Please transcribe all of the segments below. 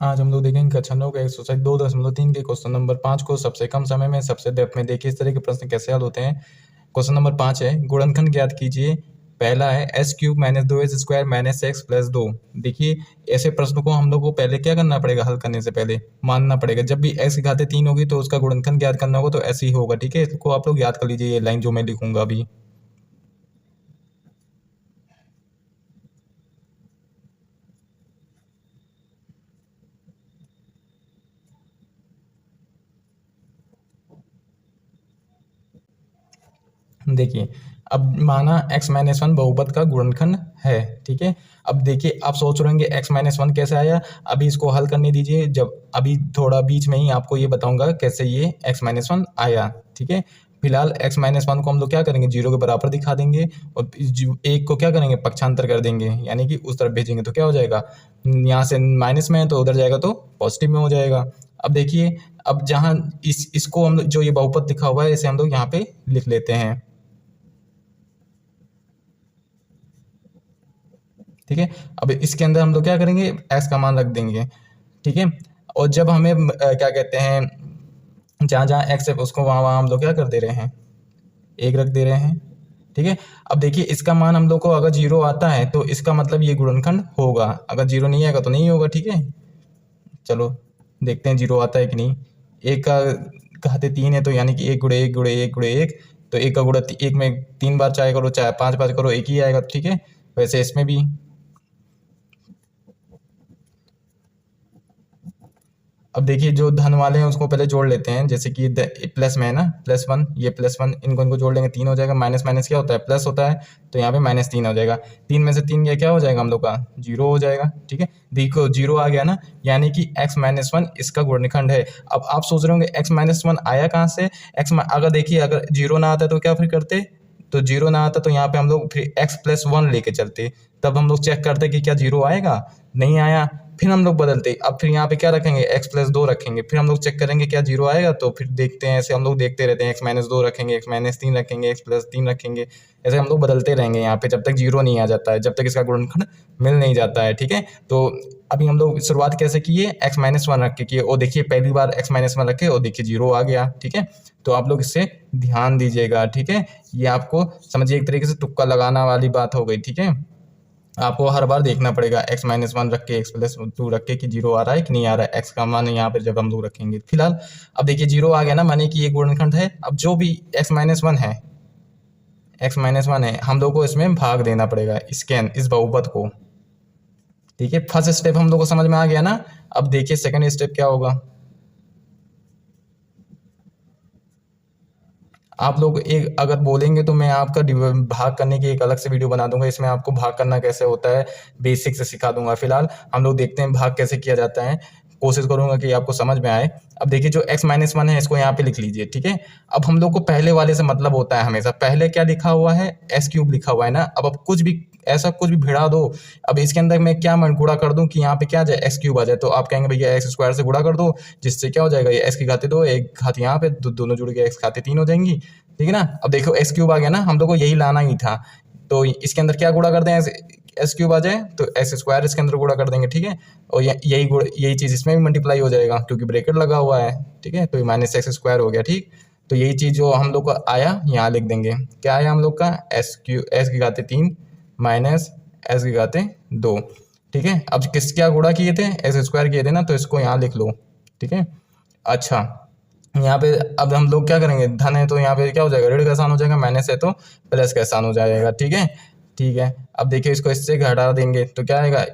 आज हम लोग देखेंगे कक्षा 9 का एक्सरसाइज 2.3 के क्वेश्चन नंबर 5 को सबसे कम समय में सबसे डेप्थ में। देखिए इस तरह के प्रश्न कैसे हल होते हैं। क्वेश्चन नंबर 5 है, गुणनखंड ज्ञात कीजिए। पहला है S cube minus 2 S square minus x plus 2। देखिए ऐसे प्रश्न को हम लोग को पहले क्या करना पड़ेगा, हल करने से पहले मानना पड़ेगा जब भी एक्स की घातें 3 होगी तो उसका गुणनखंड ज्ञात करना होगा, तो ऐसे ही होगा। ठीक है, इसको आप लोग याद कर लीजिए, ये लाइन जो मैं लिखूंगा अभी। देखिए अब माना x माइनस वन बहुपद का गुणनखंड है। ठीक है, अब देखिए आप सोच रहे होंगे x माइनस वन कैसे आया। अभी इसको हल करने दीजिए, जब अभी थोड़ा बीच में ही आपको ये बताऊंगा कैसे ये x माइनस वन आया। ठीक है, फिलहाल x माइनस वन को हम लोग क्या करेंगे, जीरो के बराबर दिखा देंगे और एक को क्या करेंगे, पक्षांतर कर देंगे, यानी कि उस तरफ भेजेंगे। तो क्या हो जाएगा, यहाँ से माइनस में है तो उधर जाएगा तो पॉजिटिव में हो जाएगा। अब देखिए, अब जहाँ इसको हम जो ये बहुपद दिखा हुआ है इसे हम लोग यहाँ पे लिख लेते हैं। ठीक है, अब इसके अंदर हम लोग क्या करेंगे, एक्स का मान रख देंगे। ठीक है, और जब हमें क्या कहते हैं, जहाँ जहाँ एक्स है उसको वहाँ वहाँ हम लोग क्या कर दे रहे हैं, एक रख दे रहे हैं। ठीक है, अब देखिए इसका मान हम लोग को अगर जीरो आता है तो इसका मतलब ये गुणनखंड होगा, अगर जीरो नहीं आएगा तो नहीं होगा। ठीक है, चलो देखते हैं जीरो आता है कि नहीं। एक का घाते 3 है तो यानी कि 1 गुणे 1 गुणे 1 गुणे 1, तो एक का गुणा एक में 3 बार चाहे करो चाहे 5 बार करो एक ही आएगा। ठीक है, वैसे इसमें भी। अब देखिए जो धन वाले हैं उसको पहले जोड़ लेते हैं, जैसे कि प्लस में है ना, प्लस वन, ये प्लस वन, इनको जोड़ लेंगे, 3 हो जाएगा। माइनस माइनस क्या होता है, प्लस होता है, तो यहाँ पे -3 हो जाएगा। 3 में से 3 गया क्या हो जाएगा हम लोग का, जीरो हो जाएगा। ठीक है, देखो जीरो आ गया ना, यानी कि x माइनस वन इसका गुणनखंड है। अब आप सोच रहे होंगे x माइनस वन आया कहाँ से, अगर देखिए अगर जीरो ना आता तो क्या फिर करते, तो जीरो ना आता तो यहाँ पे हम लोग फिर x प्लस वन लेके चलते, तब हम लोग चेक करते कि क्या जीरो आएगा, नहीं आया, फिर हम लोग बदलते। अब फिर यहाँ पे क्या रखेंगे, x प्लस दो रखेंगे, फिर हम लोग चेक करेंगे क्या जीरो आएगा, तो फिर देखते हैं, ऐसे हम लोग देखते रहते हैं, x माइनस दो रखेंगे, x माइनस तीन रखेंगे, x प्लस तीन रखेंगे, ऐसे हम लोग बदलते रहेंगे यहाँ पे जब तक जीरो नहीं आ जाता है, जब तक इसका गुणनखंड मिल नहीं जाता है। ठीक है, तो अभी हम लोग शुरुआत कैसे किए, x माइनस वन रख के किए, और देखिए पहली बार x माइनस वन रखे और देखिए जीरो आ गया। ठीक है, तो आप लोग इससे ध्यान दीजिएगा। ठीक है, ये आपको समझिए एक तरीके से तुक्का लगाना वाली बात हो गई। ठीक है, आपको हर बार देखना पड़ेगा x माइनस वन रख के x प्लस टू रख के कि जीरो आ रहा है कि नहीं आ रहा है, x का मान यहाँ पे जब हम लोग रखेंगे। फिलहाल अब देखिए जीरो आ गया ना, माने कि ये गुणनखंड है। अब जो भी x माइनस वन है, x माइनस वन है, हम लोग को इसमें भाग देना पड़ेगा, स्कैन इस बहुपद को। ठीक है, फर्स्ट स्टेप हम लोग को समझ में आ गया ना। अब देखिए सेकंड स्टेप क्या होगा। आप लोग एक अगर बोलेंगे तो मैं आपका भाग करने की एक अलग से वीडियो बना दूंगा, इसमें आपको भाग करना कैसे होता है बेसिक से सिखा दूंगा। फिलहाल हम लोग देखते हैं भाग कैसे किया जाता है, कोशिश करूंगा कि आपको समझ में आए। अब देखिए जो x माइनस वन है इसको यहाँ पे लिख लीजिए। ठीक है, अब हम लोग को पहले वाले से मतलब होता है हमेशा, पहले क्या लिखा हुआ है, एस क्यूब लिखा हुआ है ना। अब कुछ भी ऐसा कुछ भी भिड़ा दो, अब इसके अंदर मैं क्या मैं गुणा कर दूं कि यहाँ पे क्या आ जाए, एक्स क्यूब आ जाए, तो आप कहेंगे भैया एक्स स्क्वायर से गुणा कर दो, जिससे क्या हो जाएगा, ये एक्स की घाते दो, एक घात यहाँ पे, दोनों जुड़ के एक्स घाते 3 हो जाएंगी। ठीक है ना, अब देखो एक्स क्यूब आ गया ना, हम लोग को यही लाना ही था, तो इसके अंदर क्या गुणा कर दें, एस क्यूब आ जाए तो एक्स स्क्वायर इसके अंदर गुणा कर देंगे। ठीक है, और यही चीज़ इसमें भी मल्टीप्लाई हो जाएगा क्योंकि ब्रैकेट लगा हुआ है। ठीक है, तो ये माइनस एक्स स्क्वायर हो गया। ठीक, तो यही चीज़ जो हम लोग का आया यहाँ लिख देंगे, क्या आया हम लोग का, एस की घाते 3 माइनस एस की घाते 2। ठीक है, अब किस क्या गुणा किए थे, एक्स स्क्वायर किए थे ना, तो इसको यहाँ लिख लो। ठीक है, अच्छा यहाँ पे अब हम लोग क्या करेंगे, धन है तो यहाँ पे क्या हो जाएगा, ऋण का आसान हो जाएगा, माइनस है तो प्लस का आसान हो जाएगा। ठीक है, ठीक है, अब देखिए इसको इससे घटा देंगे तो क्या आएगा,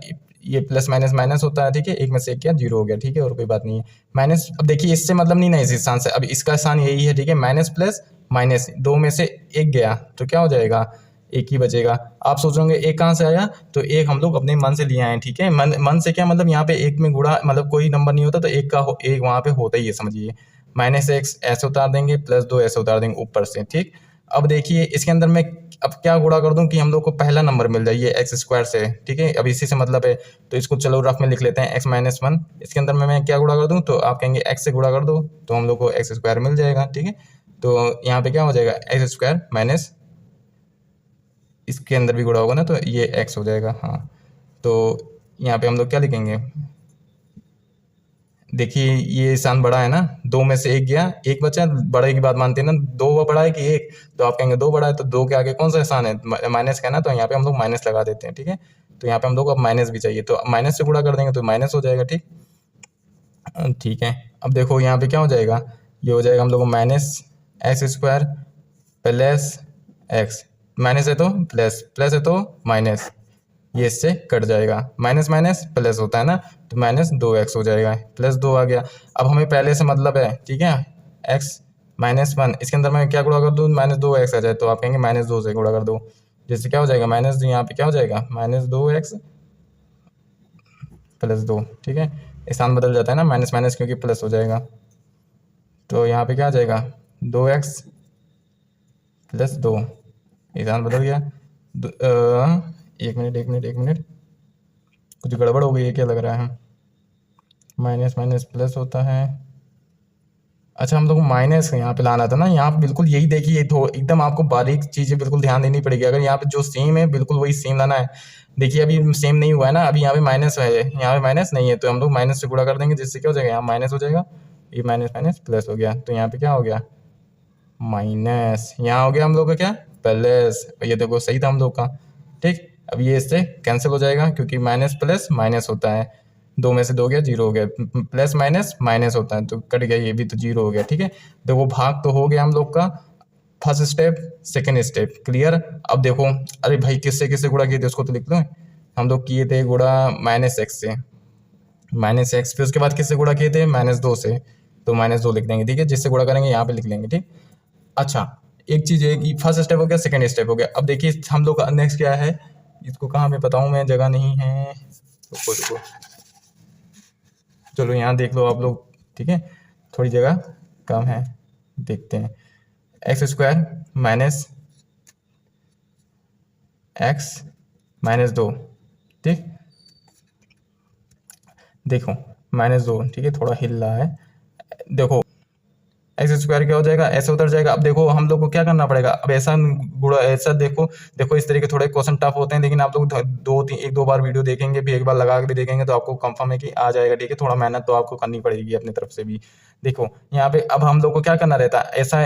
ये प्लस माइनस माइनस होता है। ठीक है, एक में से एक क्या जीरो हो गया। ठीक है, और कोई बात नहीं है, माइनस। अब देखिए इससे मतलब नहीं ना इस स्थान से, अब इसका स्थान यही है। ठीक है, माइनस प्लस माइनस, दो में से एक गया तो क्या हो जाएगा, एक ही बचेगा। आप सोच रहे होंगे एक कहाँ से आया, तो एक हम लोग अपने मन से लिए आए। ठीक है, मन से क्या मतलब, यहाँ पे एक में गुणा मतलब कोई नंबर नहीं होता, तो एक का एक वहाँ पे होता ही है, समझिए। माइनस एक्स ऐसे उतार देंगे, प्लस दो ऐसे उतार देंगे ऊपर से। ठीक, अब देखिए इसके अंदर मैं अब क्या गुणा कर दूं कि हम लोग को पहला नंबर मिल जाए, ये एक्स स्क्वायर से। ठीक है, अब इसी से मतलब है, तो इसको चलो रफ में लिख लेते हैं, एक्स माइनस वन। इसके अंदर मैं क्या गुणा कर दूं, तो आप कहेंगे एक्स से गुणा कर दो, तो हम लोग को एक्स स्क्वायर मिल जाएगा। ठीक है, तो यहाँ पे क्या हो जाएगा, एक्स स्क्वायर माइनस इसके अंदर भी गुणा होगा ना, तो ये एक्स हो जाएगा। हाँ, तो यहाँ पे हम लोग क्या लिखेंगे, देखिए ये स्थान बड़ा है ना, 2 में से 1 गया, 1 बचा, बड़े की बात मानते हैं ना, 2 बड़ा है कि 1, तो आप कहेंगे 2 बड़ा है, तो 2 के आगे कौन सा स्थान है, माइनस का है ना, तो यहाँ पे हम लोग माइनस लगा देते हैं, ठीक है। तो यहाँ पे हम लोग अब माइनस भी चाहिए, तो माइनस से गुणा कर देंगे तो माइनस हो जाएगा, ठीक। ठीक है, अब देखो यहाँ पे क्या हो जाएगा, ये हो जाएगा हम लोग को minus x square plus x, minus है तो प्लस, प्लस है तो माइनस, ये इससे कट जाएगा, माइनस माइनस प्लस होता है ना, तो माइनस 2x हो जाएगा, प्लस 2 आ गया। अब हमें पहले से मतलब है, ठीक है, x -1, इसके अंदर मैं क्या गुणा कर दूँ, -2x आ जाए, तो आप कहेंगे -2 से गुणा कर दो, जिससे क्या हो जाएगा, माइनस यहाँ पे क्या हो जाएगा, -2x + 2, ठीक है। स्थान बदल जाता है ना, माइनस माइनस क्योंकि प्लस हो जाएगा, तो यहाँ पे क्या आ जाएगा, 2x + 2, स्थान बदल गया। एक मिनट, कुछ गड़बड़ हो गई है क्या लग रहा है, माइनस माइनस प्लस होता है, अच्छा हम लोग को माइनस यहाँ पे लाना था ना, यहाँ पे बिल्कुल यही देखिए, तो एकदम आपको बारीक चीज़ें बिल्कुल ध्यान देनी पड़ेगी, अगर यहाँ पे जो सेम है बिल्कुल वही सेम लाना है। देखिए अभी सेम नहीं हुआ है ना, अभी यहाँ पे माइनस है, यहाँ पे माइनस नहीं है, तो हम लोग माइनस से गुणा कर देंगे, जिससे क्या हो जाएगा, यहाँ माइनस हो जाएगा, ये माइनस माइनस प्लस हो गया, तो यहाँ पे क्या हो गया, माइनस, यहाँ हो गया हम लोग का क्या, प्लस, ये देखो सही था हम लोग का, ठीक। अब ये इससे कैंसिल हो जाएगा, क्योंकि माइनस प्लस माइनस होता है, 2 में से 2 गया, 0 हो गया, प्लस माइनस माइनस होता है, तो कट गया, ये भी तो 0 हो गया, ठीक है। देखो भाग तो हो गया हम लोग का, first step, second step clear. अब देखो, अरे भाई किससे किससे गुणा किए थे उसको तो लिख लो, हम लोग किए थे गुणा -x से, -x, फिर उसके बाद किससे गुणा किए थे, -2 से, तो -2 लिख देंगे, ठीक है, जिससे गुणा करेंगे यहाँ पे लिख लेंगे, ठीक। अच्छा एक चीज़ है कि फर्स्ट स्टेप हो गया, सेकंड स्टेप हो गया, अब देखिए हम लोग का नेक्स्ट क्या है, इसको कहाँ पे बताऊँ मैं, जगह नहीं है, रुको, चलो यहाँ देख लो आप लोग, ठीक है, थोड़ी जगह कम है, देखते हैं, x² - x -2, ठीक, देखो -2, ठीक है, थोड़ा हिल रहा है, देखो x² क्या हो जाएगा, ऐसे उतर जाएगा। अब देखो हम लोग को क्या करना पड़ेगा, अब ऐसा गुणा, ऐसा देखो इस तरीके थोड़े क्वेश्चन टफ होते हैं, लेकिन आप लोग 1-2 बार वीडियो देखेंगे, भी एक बार लगा के भी देखेंगे, तो आपको कंफर्म है कि आ जाएगा, ठीक है। थोड़ा मेहनत तो आपको करनी पड़ेगी अपनी तरफ से भी। देखो यहाँ पे अब हम लोग को क्या करना रहता है, ऐसा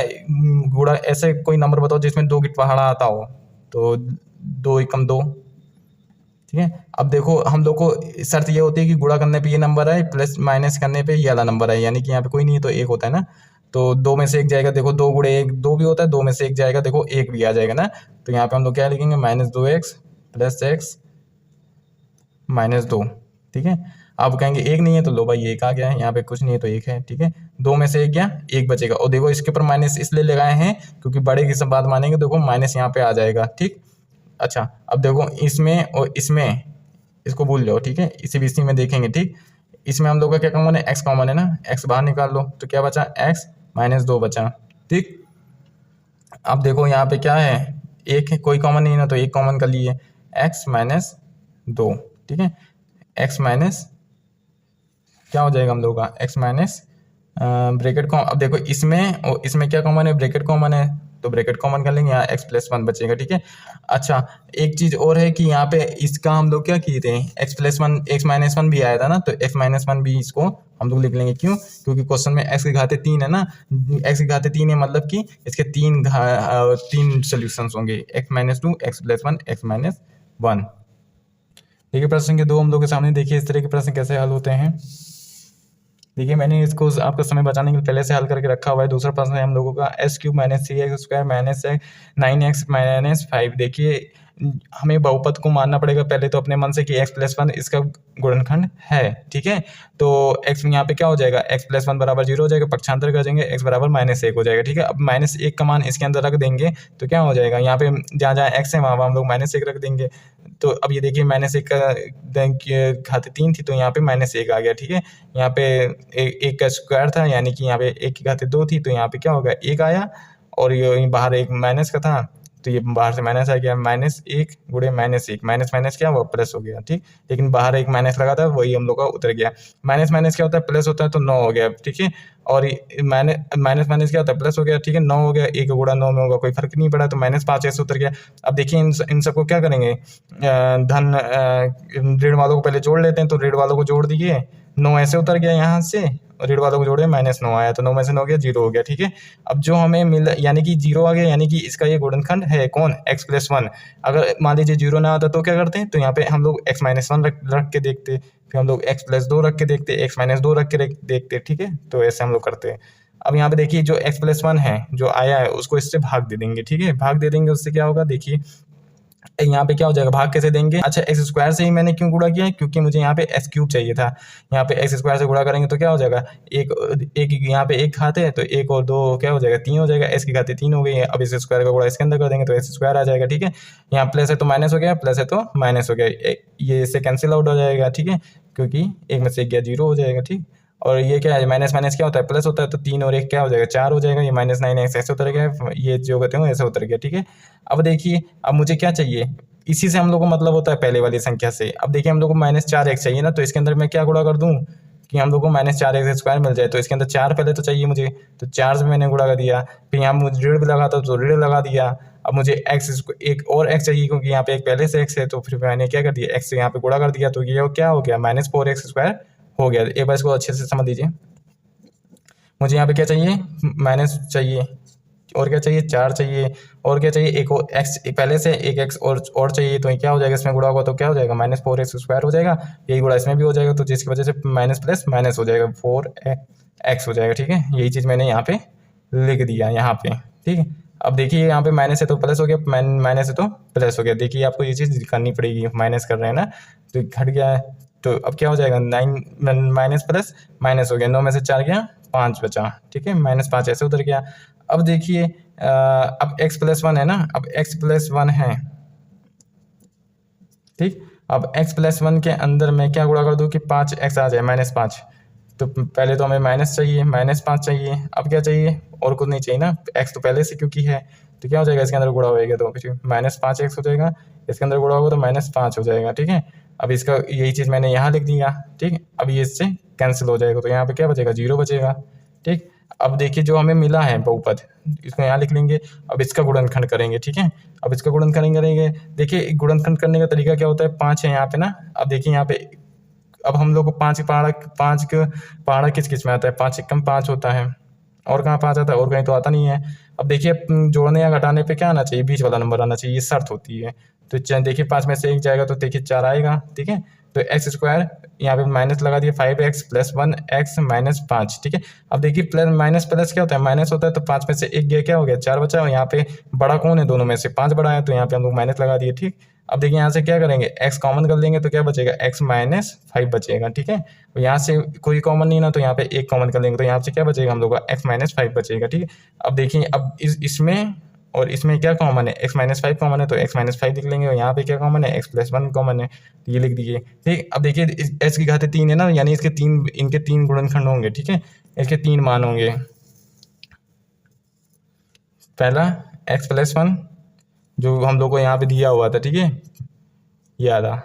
गुणा, ऐसे कोई नंबर बताओ जिसमें 2 की पहाड़ा आता हो, तो 2 × 2, ठीक है। अब देखो हम लोग को शर्त ये होती है कि गुणा करने पे ये नंबर है, प्लस माइनस करने पे ये वाला नंबर है, यानी कि यहाँ पे कोई नहीं है तो 1 होता है ना, तो 2 में से 1 जाएगा, देखो 2 × 1 2 भी होता है, 2 में से 1 जाएगा, देखो 1 भी आ जाएगा ना, तो यहाँ पे हम लोग क्या लिखेंगे, -2x + x -2, ठीक है। आप कहेंगे 1 नहीं है, तो लो भाई 1 आ गया है, यहाँ पे कुछ नहीं है तो 1 है, ठीक है। 2 में से 1 गया, 1 बचेगा, और देखो इसके ऊपर माइनस इसलिए लगाए हैं क्योंकि बड़े की सब बात मानेंगे, देखो माइनस यहाँ पे आ जाएगा, ठीक। अच्छा अब देखो इसमें और इसमें, इसको भूल जाओ, ठीक है, इसी इसी में देखेंगे, ठीक। इसमें हम लोग का क्या कॉमन है, x कॉमन है ना, x बाहर निकाल लो, तो क्या बचा, x -2 बचा, ठीक। अब देखो यहाँ पे क्या है, एक है, कोई कॉमन नहीं है ना, तो एक कॉमन कर लिए, x -2, ठीक है, x माइनस क्या हो जाएगा हम लोग का, x माइनस ब्रैकेट कॉमन, अब देखो इसमें और इसमें क्या कॉमन है, ब्रैकेट कॉमन है, तो ब्रैकेट कॉमन कर लेंगे, यहाँ x + 1 बचेगा, ठीक है। अच्छा एक चीज़ और है कि यहाँ पे इसका हम लोग क्या किए थे, x + 1 x - 1 भी आया था ना, तो x - 1 भी इसको हम लोग लिख लेंगे, क्यों, क्योंकि क्वेश्चन में x की घाते 3 है ना, x की घाते 3 है, मतलब कि इसके 3 सोल्यूशंस होंगे, x - 2 x + 1 x - 1। देखिए प्रश्न के 2 हम लोग के सामने, देखिए इस तरह के प्रश्न कैसे हल होते हैं। देखिए मैंने इसको आपका समय बचाने के लिए पहले से हल करके रखा हुआ है। दूसरा प्रश्न है हम लोगों का s³ - 3x² - 9x - 5। देखिए हमें बहुपद को मानना पड़ेगा पहले तो अपने मन से कि x + 1 इसका गुणनखंड है, ठीक है। तो x यहाँ पे क्या हो जाएगा, x + 1 = 0 हो जाएगा, पक्षांतर कर देंगे, x = -1 हो जाएगा, ठीक है। अब -1 का मान इसके अंदर रख देंगे तो क्या हो जाएगा, यहाँ पे जहाँ जहाँ x है वहाँ हम लोग -1 रख देंगे, तो अब ये देखिए -1 का घाते 3 थी, तो यहाँ पे -1 आ गया, ठीक है। यहाँ पे 1 का स्क्वायर था, यानी कि यहाँ पे 1 की घाते 2 थी, तो यहाँ पे क्या होगा 1 आया, और ये बाहर एक माइनस का था, तो तो ये बाहर से माइनस आ गया, -1 गुणे -1, माइनस माइनस क्या हुआ, प्लस हो गया, ठीक। लेकिन बाहर एक माइनस लगा था, वही हम लोग का उतर गया। माइनस माइनस क्या होता है, प्लस होता है, तो 9 हो गया, ठीक है। और माइनस माइनस क्या होता है, प्लस हो गया, ठीक है। 9 हो गया, 1 गुणा 9 में होगा, कोई फर्क नहीं पड़ा, तो -5 ऐसे उतर गया। अब देखिए इन सबको क्या करेंगे, ऋण वालों को पहले जोड़ लेते हैं, तो ऋण वालों को जोड़ दिए, 9 ऐसे उतर गया यहाँ से, और ऋण वालों को जोड़े -9 आया, तो 9 में से 9 गया, 0 हो गया, ठीक है। अब जो हमें मिला यानी कि 0 आ गया, यानी कि इसका ये गुणनखंड है कौन, x+1। अगर मान लीजिए 0 ना आता तो क्या करते हैं, तो यहाँ पे हम लोग x-1 रख के देखते, फिर हम लोग x+2 रख के देखते, x-2 रख के देखते, ठीक है। तो ऐसे हम लोग करते हैं। अब यहाँ पे देखिए जो x+1 है जो आया है उसको इससे भाग दे देंगे, ठीक है। भाग दे देंगे, उससे क्या होगा, देखिए यहाँ पे क्या हो जाएगा, भाग कैसे देंगे, अच्छा एक्स स्क्वायर से ही मैंने क्यों गुणा किया है, क्योंकि मुझे यहाँ पे एक्स क्यूब चाहिए था। यहाँ पे एक्स स्क्वायर से गुणा करेंगे तो क्या हो जाएगा, एक यहाँ पे एक खाते हैं तो 1 और 2 क्या हो जाएगा, 3 हो जाएगा, एक्स की खाते 3 हो गई है। अब इस स्क्वायर का गुणा इसके अंदर कर देंगे तो एक्स स्क्वायर आ जाएगा, ठीक है। यहाँ प्लस है तो माइनस हो गया, प्लस है तो माइनस हो गया, ये इससे कैंसिल आउट हो जाएगा, ठीक है, क्योंकि एक में से एक गया 0 हो जाएगा, ठीक। और ये क्या है, माइनस माइनस क्या होता है, प्लस होता है, तो 3 और 1 क्या हो जाएगा, 4 हो जाएगा। ये -9x ऐसे उतर गया, ये जो कहते हैं ऐसे उतर गया, ठीक है। अब देखिए अब मुझे क्या चाहिए, इसी से हम लोग को मतलब होता है पहले वाली संख्या से। अब देखिए हम लोग को -4x चाहिए ना, तो इसके अंदर मैं क्या गुणा कर दूं कि हम लोग को -4x स्क्वायर मिल जाए। तो इसके अंदर 4 पहले तो चाहिए मुझे, तो 4 से मैंने गुणा कर दिया, फिर यहाँ मुझे ऋण भी लगा था तो ऋण लगा दिया। अब मुझे एक और x चाहिए, क्योंकि यहाँ पे एक पहले से x है, तो फिर मैंने क्या कर दिया, x से यहाँ पे गुणा कर दिया, तो ये क्या हो गया, -4x स्क्वायर हो गया। एक बार इसको अच्छे से समझ लीजिए, मुझे यहाँ पे क्या चाहिए, माइनस चाहिए, और क्या चाहिए, 4 चाहिए, और क्या चाहिए, एक और x, पहले से एक x और चाहिए, तो क्या हो जाएगा, इसमें गुणा होगा तो क्या हो जाएगा, -4x स्क्वायर हो जाएगा। यही गुणा इसमें भी हो जाएगा, तो जिसकी वजह से माइनस प्लस माइनस हो जाएगा, 4x हो जाएगा, ठीक है। यही चीज़ मैंने यहाँ पे लिख दिया यहाँ पे, ठीक है। अब देखिए यहाँ पे माइनस है तो प्लस हो गया, माइनस है तो प्लस हो गया। देखिए आपको ये चीज़ करनी पड़ेगी, माइनस कर रहे हैं ना, तो घट गया है, तो अब क्या हो जाएगा, 9 माइनस प्लस माइनस हो गया, 9 में से 4 गया, 5 बचा, ठीक है, -5 ऐसे उतर गया। अब देखिए अब x+1 है ना, अब x+1 है, ठीक। अब x+1 के अंदर मैं क्या गुणा कर दूं कि 5x आ जाए, -5। तो पहले तो हमें माइनस चाहिए, -5 चाहिए, अब क्या चाहिए, और कुछ नहीं चाहिए ना, x तो पहले से क्योंकि है, तो क्या हो जाएगा, इसके अंदर गुणा होएगा तो -5x हो जाएगा, इसके अंदर गुणा होगा तो -5 हो जाएगा, ठीक है। अब इसका यही चीज़ मैंने यहाँ लिख दिया, ठीक। अब ये इससे कैंसिल हो जाएगा, तो यहाँ पे क्या बचेगा, 0 बचेगा, ठीक। अब देखिए जो हमें मिला है बहुपद, इसको यहाँ लिख लेंगे। अब इसका गुणनखंड करेंगे, ठीक है। अब इसका गुणनखंड करेंगे, देखिए गुणनखंड करने का तरीका क्या होता है, 5 है यहाँ पे ना। अब देखिए यहाँ पे अब हम लोग को 5 पहाड़ा किस किस में आता है, 5 एकम 5 होता है, और कहाँ 5 आता है, और कहीं तो आता नहीं है। अब देखिए जोड़ने या घटाने पे क्या आना चाहिए, बीच वाला नंबर आना चाहिए, ये शर्त होती है। तो देखिए 5 में से 1 जाएगा तो देखिए 4 आएगा, ठीक है। तो एक्स स्क्वायर यहाँ पे माइनस लगा दिया, 5x + 1x - 5, ठीक है। अब देखिए प्लस माइनस प्लस क्या होता है, माइनस होता है, तो 5 में से 1 गया, क्या हो गया, 4 बचा। और यहाँ पे बड़ा कौन है, दोनों में से 5 बड़ा है, तो यहाँ पे हम लोग माइनस लगा दिए, ठीक। अब देखिए यहाँ से क्या करेंगे, x कॉमन कर लेंगे तो क्या बचेगा, x - 5 बचेगा, ठीक है। और यहाँ से कोई कॉमन नहीं ना, तो यहाँ पे 1 कॉमन कर लेंगे तो यहाँ से क्या बचेगा हम लोग का, x - 5 बचेगा, ठीक है। अब देखिए अब इसमें और इसमें क्या कॉमन है, x - 5 कॉमन है, तो x - 5 लिख लेंगे। और यहाँ पे क्या कॉमन है, x + 1 कॉमन है, तो ये लिख दीजिए, ठीक। अब देखिए h की घाते 3 है ना, यानी इनके 3 गुणनखंड होंगे, ठीक है। इसके 3 मान होंगे, पहला x + 1 जो हम लोग को यहाँ पे दिया हुआ था, ठीक है, ये आधा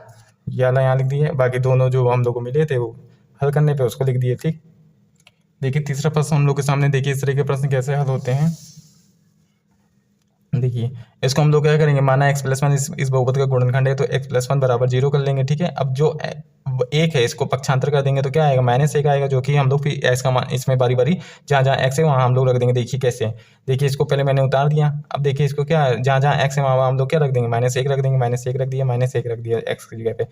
यहाँ लिख दिए। बाकी दोनों जो हम लोग को मिले थे वो हल करने पे उसको लिख दिए, ठीक। देखिए तीसरा प्रश्न हम लोग के सामने, देखिए इस तरह के प्रश्न कैसे हल होते हैं। देखिए इसको हम लोग क्या करेंगे, माना x + 1 इस बहुपद का गुणनखंड है, तो x + 1 = 0 कर लेंगे, ठीक है। अब जो एक है इसको पक्षांतर कर देंगे तो क्या आएगा, -1 आएगा, जो कि हम लोग फिर x का मान इसमें बारी बारी जहाँ जहाँ x है वहाँ हम लोग रख देंगे। देखिए कैसे, देखिए इसको पहले मैंने उतार दिया। अब देखिए इसको क्या जहाँ जहाँ x है वहाँ हम लोग क्या रख देंगे, -1 रख देंगे, -1 रख दिया, -1 रख दिया x की जगह पे।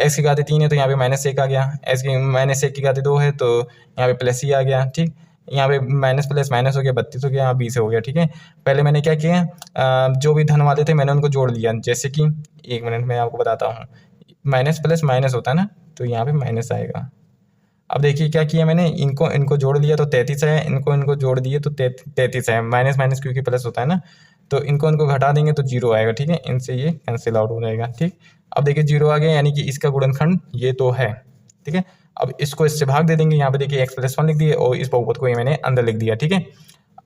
x की घाते 3 है तो यहाँ पे -1 आ गया, -1 की घाते 2 है तो यहाँ पे प्लस ही आ गया, ठीक। यहाँ पे माइनस प्लस माइनस हो गया, 32 हो गया, यहाँ 20 हो गया, ठीक है। पहले मैंने क्या किया, जो भी धन वाले थे मैंने उनको जोड़ लिया, जैसे कि 1 मिनट में आपको बताता हूँ, माइनस प्लस माइनस होता है ना, तो यहाँ पे माइनस आएगा। अब देखिए क्या किया मैंने, इनको जोड़ लिया तो 33 है, इनको जोड़ दिए तो 33 है, माइनस माइनस क्योंकि प्लस होता है ना, तो इनको घटा देंगे तो 0 आएगा, ठीक है। इनसे ये कैंसिल आउट हो जाएगा, ठीक। अब देखिए 0 आ गया, यानी कि इसका गुणनखंड ये तो है, ठीक है। अब इसको इससे भाग दे देंगे, यहाँ पे देखिए x + 1 लिख दिए और इस बहुपद को ये मैंने अंदर लिख दिया, ठीक है।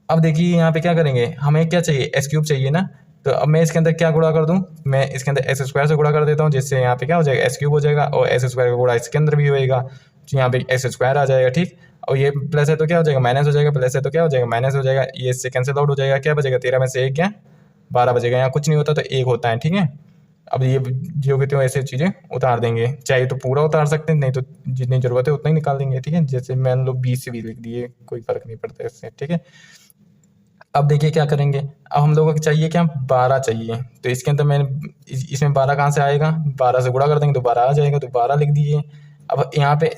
अब देखिए यहाँ पे क्या करेंगे, हमें क्या चाहिए, x³ चाहिए ना, तो अब मैं इसके अंदर क्या गुणा कर दूँ, मैं इसके अंदर एस स्क्वायर से गुणा कर देता हूँ, जिससे यहाँ पे क्या हो जाएगा एस क्यूब हो जाएगा, और एस स्क्वायर का गुणा इसके अंदर भी होएगा, तो यहाँ पे एस स्क्वायर आ जाएगा। ठीक, और ये प्लस है तो क्या हो जाएगा माइनस हो जाएगा, प्लस है तो क्या हो जाएगा माइनस हो जाएगा, ये इससे कैंसिल आउट हो जाएगा, क्या बचेगा 13 में से 1 क्या 12 बचेगा, यहाँ कुछ नहीं होता तो 1 होता है। ठीक है, अब ये जो कहते हो ऐसे चीज़ें उतार देंगे, चाहे तो पूरा उतार सकते हैं, नहीं तो जितनी ज़रूरत है उतना ही निकाल देंगे। ठीक है, जैसे मैंने लोग 20 से भी लिख दिए, कोई फ़र्क नहीं पड़ता इससे। ठीक है, अब देखिए क्या करेंगे, अब हम लोगों को चाहिए क्या 12 चाहिए, तो इसके अंदर मैंने इसमें 12 कहाँ से आएगा, 12 से गुणा कर देंगे तो 12 आ जाएगा, तो 12 लिख दिए। अब यहाँ पे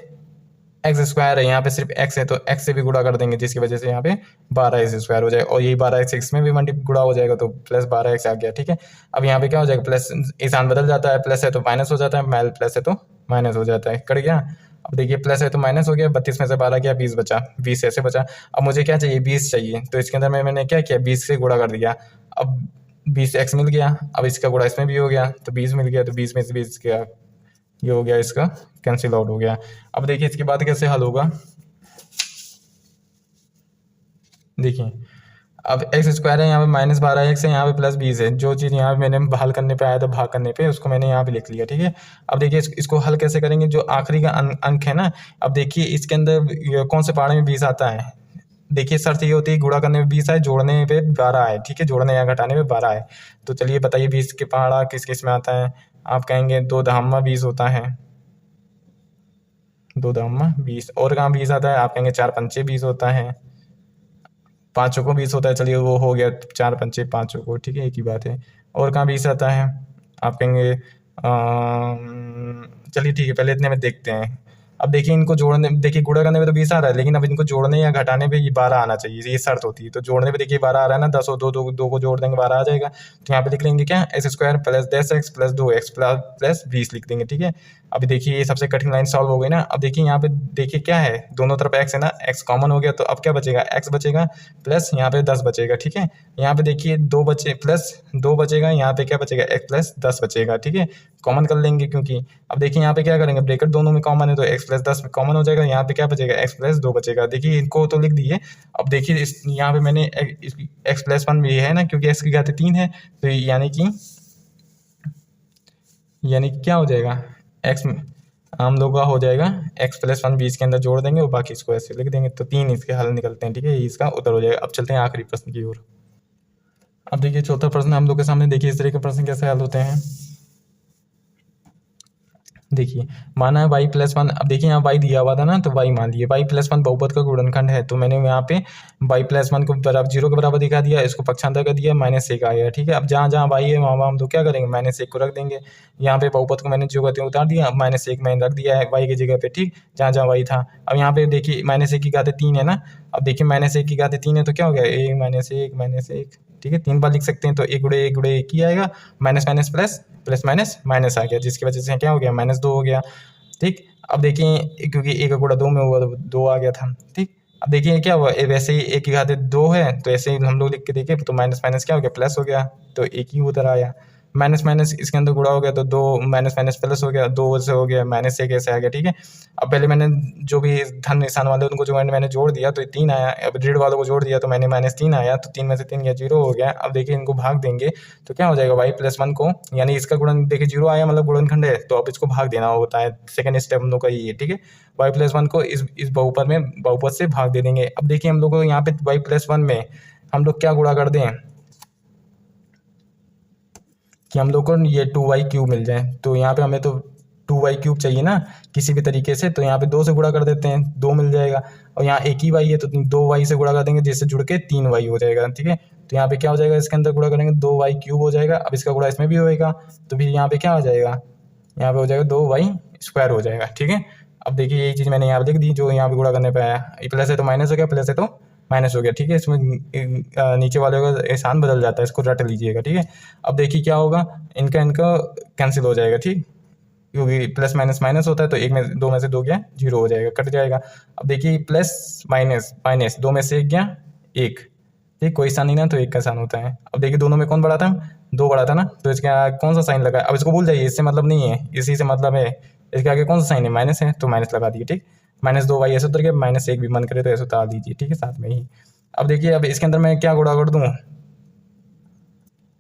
एक्स स्क्वायर है, यहाँ पे सिर्फ एक्स है तो एक्स से भी गुणा कर देंगे, जिसकी वजह से यहाँ पे 12 एक्स स्क्वायर हो जाएगा, और यही 12 एक्स एक्स में भी मल्टी गुणा हो जाएगा तो प्लस 12 एक्स आ गया। ठीक है, अब यहाँ पे क्या हो जाएगा, प्लस इंसान बदल जाता है, प्लस है तो माइनस हो जाता है, मैल प्लस है तो माइनस हो जाता है, कट गया। अब देखिए प्लस है तो माइनस हो गया, 32 में से 12 गया 20 बचा, 20 ऐसे बचा। अब मुझे क्या चाहिए 20 चाहिए, तो इसके अंदर मैंने क्या किया 20 से गुणा कर दिया, अब 20 एक्स मिल गया, अब इसका गुणा इसमें भी हो गया तो 20 मिल गया, तो 20 में से 20 गया, ये हो गया, इसका कैंसिल आउट हो गया। अब देखिए इसके बाद कैसे हल होगा, देखिए अब एक्स स्क्वायर है, यहाँ पे माइनस 12 एक्स है, यहाँ पे प्लस 20 है, जो चीज़ यहाँ पे मैंने हल करने पे आया था भाग करने पे, उसको मैंने यहाँ पे लिख लिया। ठीक है, अब देखिए इसको हल कैसे करेंगे, जो आखिरी का अंक है ना, अब देखिए इसके अंदर कौन से पहाड़े में 20 आता है, देखिए शर्त ये होती है गुणा करने में 20 आए, जोड़ने पे 12 आए। ठीक है, जोड़ने या घटाने में 12 आए, तो चलिए बताइए 20 के पहाड़ा किस किस में आता है, आप कहेंगे 2 दहामा 20 होता है, 2 दहामा 20, और कहाँ 20 आता है, आप कहेंगे 4 पंचे 20 होता है, 5 चौको 20 होता है, चलिए वो हो गया 4 पंचे 5 चौको, ठीक है एक ही बात है। और कहाँ 20 आता है, आप कहेंगे चलिए ठीक है पहले इतने में देखते हैं। अब देखिए इनको जोड़ने, देखिए गुणा करने में तो 20 आ रहा है, लेकिन अब इनको जोड़ने या घटाने पे ये 12 आना चाहिए, ये शर्त होती है। तो जोड़ने पे देखिए 12 आ रहा है ना, 10 और 2 को जोड़ देंगे 12 आ जाएगा, तो यहाँ पे लिख लेंगे क्या x square plus 10x plus 2x plus 20 लिख देंगे। ठीक है, अभी देखिए ये सबसे कठिन लाइन सॉल्व हो गई ना। अब देखिए यहाँ पे देखिए क्या है, दोनों तरफ x है ना, x कॉमन हो गया, तो अब क्या बचेगा x बचेगा प्लस यहाँ पे 10 बचेगा। ठीक है, यहाँ पे देखिए 2 बचे प्लस 2 बचेगा, यहाँ पे क्या बचेगा x प्लस 10 बचेगा। ठीक है, कॉमन कर लेंगे क्योंकि अब देखिए यहाँ पे क्या करेंगे, ब्रैकेट दोनों में कॉमन है तो x प्लस 10 कॉमन हो जाएगा, यहाँ पे क्या बचेगा x प्लस 2 बचेगा। देखिए इनको तो लिख दिए। अब देखिए इस यहाँ पे मैंने x प्लस 1 भी है ना, क्योंकि x की घात 3 है, तो यानी कि क्या हो जाएगा x हम लोग का हो जाएगा x प्लस 1 बीस के अंदर जोड़ देंगे और बाकी इसको ऐसे लिख देंगे, तो 3 इसके हल निकलते हैं। ठीक है, इसका उत्तर हो जाएगा। अब चलते हैं आखिरी प्रश्न की ओर। अब देखिए चौथा प्रश्न हम लोग के सामने, देखिए इस तरह के प्रश्न कैसे हल होते हैं। देखिए माना है y प्लस 1, अब देखिए यहाँ y दिया हुआ था ना, तो y मान लिए y प्लस 1 बहुपद का गुणनखंड है, तो मैंने यहाँ पे y प्लस 1 को बराबर 0 के बराबर दिखा दिया, इसको पक्षांतर कर दिया, -1 आया। ठीक है, अब जहाँ जहाँ y है वहाँ हम तो क्या करेंगे -1 को रख देंगे, यहाँ पे बहुपद को मैंने जो कहते हैं उतार दिया, -1 मैंने रख दिया है y की जगह पे। ठीक, जहाँ जहाँ y था। अब यहाँ पे देखिए -1 की घात 3 है ना, अब देखिए -1 की घात 3 है तो क्या हो गया 1 ठीक है 3 बार लिख सकते हैं, तो 1 गुणे 1 गुणे 1 ही आएगा, minus minus plus plus minus minus आ गया, जिसकी वजह से क्या हो गया -2 हो गया। ठीक, अब देखिए क्योंकि 1 का गुणा 2 में हुआ तो 2 आ गया था। ठीक, अब देखिए क्या हुआ, वैसे ही 1 की घात 2 है तो ऐसे ही हम लोग लिख के देखे तो माइनस माइनस क्या हो गया प्लस हो गया, तो 1 ही उधर आया, माइनस माइनस इसके अंदर गुणा हो गया तो 2 माइनस माइनस प्लस हो गया, 2 से हो गया -1 ऐसे आ गया। ठीक है, अब पहले मैंने जो भी धन निशान वाले उनको जो मैंने जोड़ दिया तो 3 आया, अब ऋण वालों को जोड़ दिया तो मैंने -3 आया, तो 3 में से 3 गया 0 हो गया। अब देखिए इनको भाग देंगे तो क्या हो जाएगा y प्लस 1 को, यानी इसका गुणन देखिए 0 आया मतलब गुणनखंड है, तो अब इसको भाग देना होता है, सेकंड स्टेप हम लोग का ये है। ठीक है, y प्लस 1 को इस बहुपद में बहुपद से भाग दे देंगे। अब देखिए हम लोग को यहाँ पे y प्लस 1 में हम लोग क्या गुणा कर दें कि हम लोग को ये 2y क्यूब मिल जाए, तो यहाँ पे हमें तो 2y क्यूब चाहिए ना किसी भी तरीके से, तो यहाँ पे 2 से गुणा कर देते हैं, 2 मिल जाएगा, और यहाँ एक ही y है तो 2y से गुणा कर देंगे, जिससे जुड़ के 3y हो जाएगा। ठीक है, तो यहाँ पे क्या हो जाएगा, इसके अंदर गुणा करेंगे 2y क्यूब हो जाएगा, अब इसका गुणा इसमें भी होएगा, तो फिर यहाँ पे क्या हो जाएगा, यहाँ पे हो जाएगा 2y स्क्वायर हो जाएगा। ठीक है, अब देखिए यही चीज़ मैंने यहाँ पे लिख दी जो यहाँ पे गुणा करने पे आया, प्लस है तो माइनस हो गया, प्लस है तो माइनस हो गया। ठीक है, इसमें नीचे वाले का एहसान बदल जाता है, इसको रट लीजिएगा। ठीक है, अब देखिए क्या होगा, इनका कैंसिल हो जाएगा। ठीक, क्योंकि प्लस माइनस माइनस होता है, तो 1 में 2 में से 2 गया 0 हो जाएगा, कट जाएगा। अब देखिए प्लस माइनस माइनस 2 में से 1 गया 1, ठीक कोई साइन नहीं ना, तो 1 का साइन होता है। अब देखिए दोनों में कौन बड़ा था, 2 बड़ा था ना, तो इसका कौन सा साइन लगा है, अब इसको भूल जाइए, इससे मतलब नहीं है, इसी से मतलब है, इसके आगे कौन सा साइन है माइनस है, तो माइनस लगा दिए। ठीक, -2y ऐसे उतर गया, -1 भी मन करे तो ऐसे उतार दीजिए। ठीक है, साथ में ही। अब देखिए अब इसके अंदर मैं क्या गुणा कर दूँ,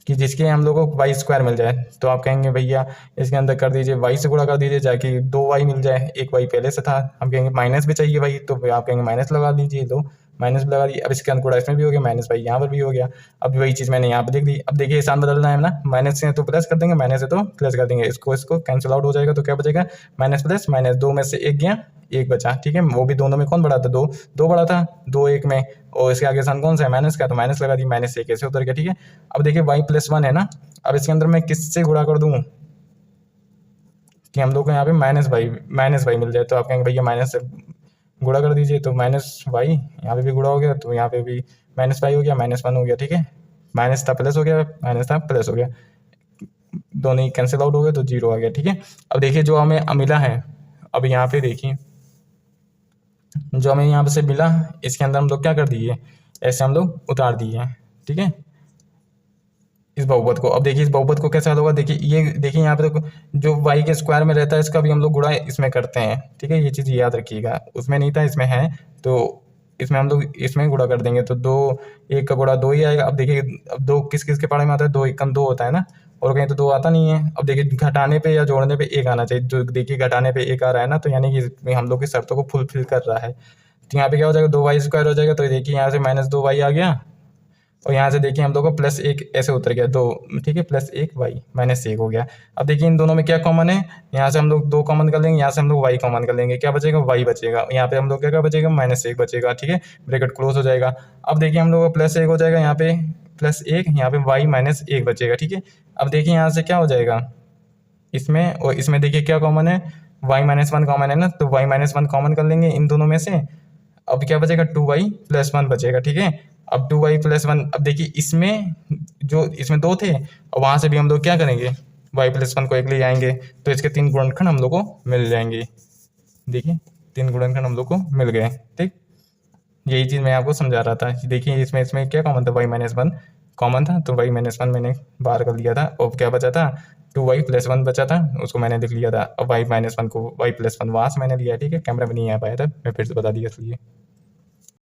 कि जिसके हम लोग को वाई स्क्वायर मिल जाए। तो आप कहेंगे भैया इसके अंदर कर दीजिए वाई से गुणा कर दीजिए जाकि 2 वाई मिल जाए, 1 वाई पहले से था। हम कहेंगे माइनस भी चाहिए भाई, तो आप कहेंगे माइनस लगा दीजिए, लो माइनस भी लगा दिए। अब इसके अंदर गुणा इसमें भी हो गया, माइनस वाई यहाँ पर भी हो गया। अब वही चीज़ मैंने यहाँ पर लिख दी। अब देखिए आसान बदलना है ना, माइनस से तो प्लस कर देंगे, माइनस से तो प्लस कर देंगे, इसको कैंसिल आउट हो जाएगा। तो क्या बचेगा, माइनस प्लस माइनस, 2 में से 1 गया, 1 बचा, ठीक है। वो भी दोनों में कौन बड़ा था, 2 2 बड़ा था, 2 1 में, और इसके आगे सन कौन सा है, माइनस का, तो माइनस लगा दी, माइनस से 1 ऐसे उतर गया, ठीक है। अब देखिए वाई प्लस 1 है ना, अब इसके अंदर मैं किससे गुणा कर दूँ कि हम लोग को यहाँ पे माइनस वाई मिल जाए। तो आप कहेंगे भैया माइनस से गुणा कर दीजिए, तो माइनस वाई यहाँ पे भी गुणा हो गया, तो यहाँ पे भी माइनस वाई हो गया, -1 हो गया, ठीक है। माइनस था प्लस हो गया, माइनस था प्लस हो गया, दोनों ही कैंसिल आउट हो गए, तो 0 आ गया, ठीक है। अब देखिए जो हमें मिला है, अब यहाँ पे देखिए जो हमें यहाँ से मिला, इसके अंदर हम लोग क्या कर दिए, ऐसे हम लोग उतार दिए, ठीक है, इस बहुपद को। अब देखिए इस बहुपद को कैसे हल होगा, देखिए ये देखिए यहाँ पे तो जो वाई के स्क्वायर में रहता है इसका भी हम लोग गुणा इसमें करते हैं, ठीक है। ये चीज़ याद रखिएगा, उसमें नहीं था इसमें है, तो इसमें हम लोग इसमें गुणा कर देंगे, तो 2 1 का गुणा 2 ही आएगा। अब देखिए अब 2 किस किस के पारे में आता है, 2 1 2 होता है ना, और कहीं तो 2 आता नहीं है। अब देखिए घटाने पे या जोड़ने पे 1 आना चाहिए, जो देखिए घटाने पे 1 आ रहा है ना, तो यानी कि इसमें हम लोग की शर्तों को फुलफिल कर रहा है। तो यहाँ पे क्या हो जाएगा, 2 वाई स्क्वायर हो जाएगा, तो देखिए यहाँ से -2 वाई आ गया, और यहाँ से देखिए हम लोग को +1 ऐसे उतर गया, 2, ठीक है, +1 वाई -1 हो गया। अब देखिए इन दोनों में क्या कॉमन है, यहाँ से हम लोग 2 कॉमन कर लेंगे, यहाँ से हम लोग वाई कॉमन कर लेंगे, क्या बचेगा, वाई बचेगा। यहाँ पे हम लोग क्या बचेगा, -1 बचेगा, ठीक है, ब्रैकेट क्लोज हो जाएगा। अब देखिए हम लोग को +1 हो जाएगा, यहाँ पे +1, यहाँ पे वाई -1 बचेगा, ठीक है। अब देखिए यहाँ से क्या हो जाएगा, इसमें और इसमें देखिए क्या कॉमन है, वाई -1 कॉमन है ना, तो वाई -1 कॉमन कर लेंगे इन दोनों में से। अब क्या बचेगा, 2y + 1 बचेगा, ठीक है। अब 2y + 1, अब देखिए इसमें जो इसमें 2 थे, और वहाँ से भी हम लोग क्या करेंगे, y + 1 को एक ले आएंगे, तो इसके 3 गुणनखंड हम लोग को मिल जाएंगे। देखिए 3 गुणनखंड हम लोग को मिल गए, ठीक। यही चीज़ मैं आपको समझा रहा था। देखिए इसमें क्या कॉमन था, y -1 कॉमन था, तो y -1 मैंने बाहर कर लिया था, और क्या बचा था, 2y + 1 बचा था, उसको मैंने लिख लिया था। अब y -1 को y + 1 वहाँ से मैंने लिया, ठीक है। कैमरा में नहीं आ पाया था, मैं फिर से बता दिया इसलिए।